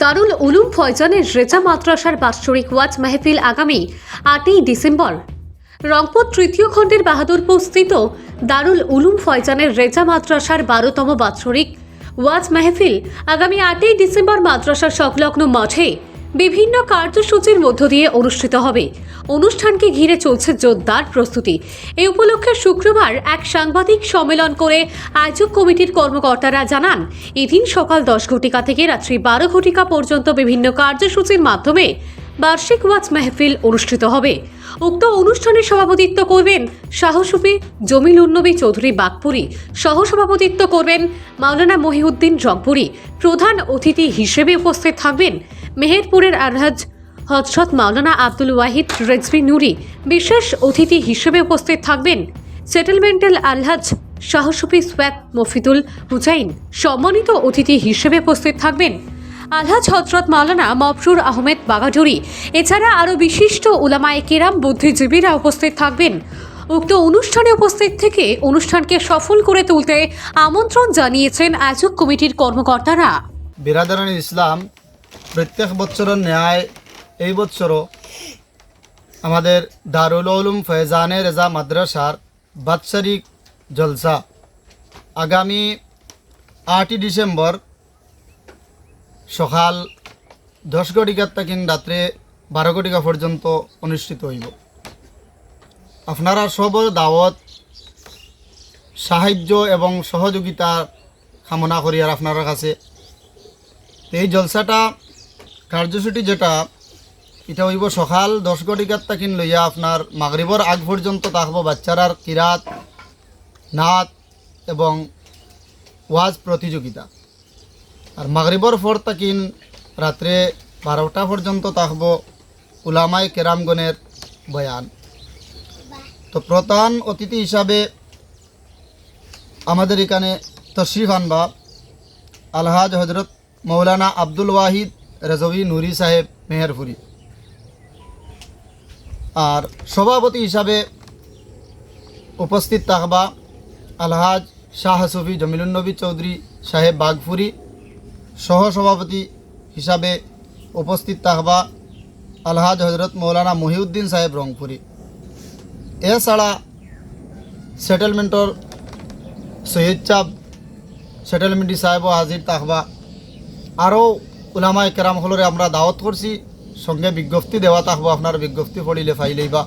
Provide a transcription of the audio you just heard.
দারুল উলুম ফয়জানের রেজা মাদ্রাসার বাৎসরিক ওয়াজ মাহফিল আগামী 8ই ডিসেম্বর রংপুর তৃতীয় খণ্ডের বাহাদুরপুর স্থিত দারুল উলুম ফয়জানের রেজা মাদ্রাসার 12তম বাৎসরিক ওয়াজ মাহফিল আগামী 8ই ডিসেম্বর মাদ্রাসার সংলগ্ন মাঠে বিভিন্ন কার্যসূচির মধ্য দিয়ে অনুষ্ঠিত হবে। অনুষ্ঠানকে ঘিরে চলছে জোরদার প্রস্তুতি। এই উপলক্ষে শুক্রবার এক সাংবাদিক সম্মেলন করে আয়োজক কমিটির কর্মকর্তারা জানান, এদিন সকাল 10 ঘটিকা থেকে রাত্রি 12 ঘটিকা পর্যন্ত বিভিন্ন কার্যসূচির মাধ্যমে বার্ষিক ওয়াজ মাহফিল অনুষ্ঠিত হবে। উক্ত অনুষ্ঠানে সভাপতিত্ব করবেন শাহসুফি জমিলুন্নবী চৌধুরী বাগপুরি, সহসভাপতিত্ব করবেন মাওলানা মহিউদ্দিন রংপুরি। প্রধান অতিথি হিসেবে উপস্থিত থাকবেন মেহেরপুরের আলহাজ হযরত মাওলানা আব্দুল ওয়াহিদ রেজভী নুরি। বিশেষ অতিথি হিসেবে উপস্থিত থাকবেন সেটেলমেন্টাল আলহাজ শাহসুফি সোয়াত মফিদুল হুসাইন। সম্মানিত অতিথি হিসেবে উপস্থিত থাকবেন আলহাজ হযরত মাওলানা মবরুর আহমেদ বাগাডুরি। এছাড়া আরও বিশিষ্ট উলামায়ে কেরাম, বুদ্ধিজীবীরা উপস্থিত থাকবেন। উক্ত অনুষ্ঠানে উপস্থিত থেকে অনুষ্ঠানকে সফল করে তুলতে আমন্ত্রণ জানিয়েছেন আয়োজক কমিটির কর্মকর্তারা। বিরাদরান ইসলাম, প্রত্যেক বছরের ন্যায় এই বছরও আমাদের দারুল উলুম ফয়জানে রেজা মাদ্রাসার বাৎসরিক জলসা আগামী 8ই ডিসেম্বর সকাল 10 ঘটিকা থেকে রাত্রে 12 ঘটিকা পর্যন্ত অনুষ্ঠিত হইব। আপনারা সব দাওয়াত, সাহায্য এবং সহযোগিতা কামনা করি আর আপনার কাছে। এই জলসাটা কার্যসূচি যেটা এটা হইব সকাল 10 ঘটিকার তাকিন লইয়া আপনার মাগরিবর আগ পর্যন্ত থাকবো বাচ্চারার কিরাত, নাত এবং ওয়াজ প্রতিযোগিতা। আর মাগরিবর পর তাকিন রাত্রে 12টা পর্যন্ত থাকবো উলামায়ে কেরামগণের বয়ান। তো প্রধান অতিথি হিসাবে আমাদের এখানে তশরিফ আনবা আলহাজ হযরত মৌলানা আব্দুল ওয়াহিদ রেজভী নুরি সাহেব মেহেরপুরি। আর সভাপতি হিসাবে উপস্থিত থাকবা আলহাজ শাহসুফি জমিলুন্নবী চৌধুরী সাহেব বাগপুরি। সহসভাপতি হিসাবে উপস্থিত থাকবা আলহাজ হযরত মৌলানা মহিউদ্দিন সাহেব রংপুরি। এছাড়া সেটেলমেন্টর সৈয়দ চাপ সেটেলমেন্টি সাহেবও হাজির থাকবা। আরও উলামায়ে কেরাম হলরে আমরা দাওয়াত করছি, সঙ্গে বিজ্ঞপ্তি দেওয়া থাকবো। আপনার বিজ্ঞপ্তি পড়িলে ফাইলেইবা।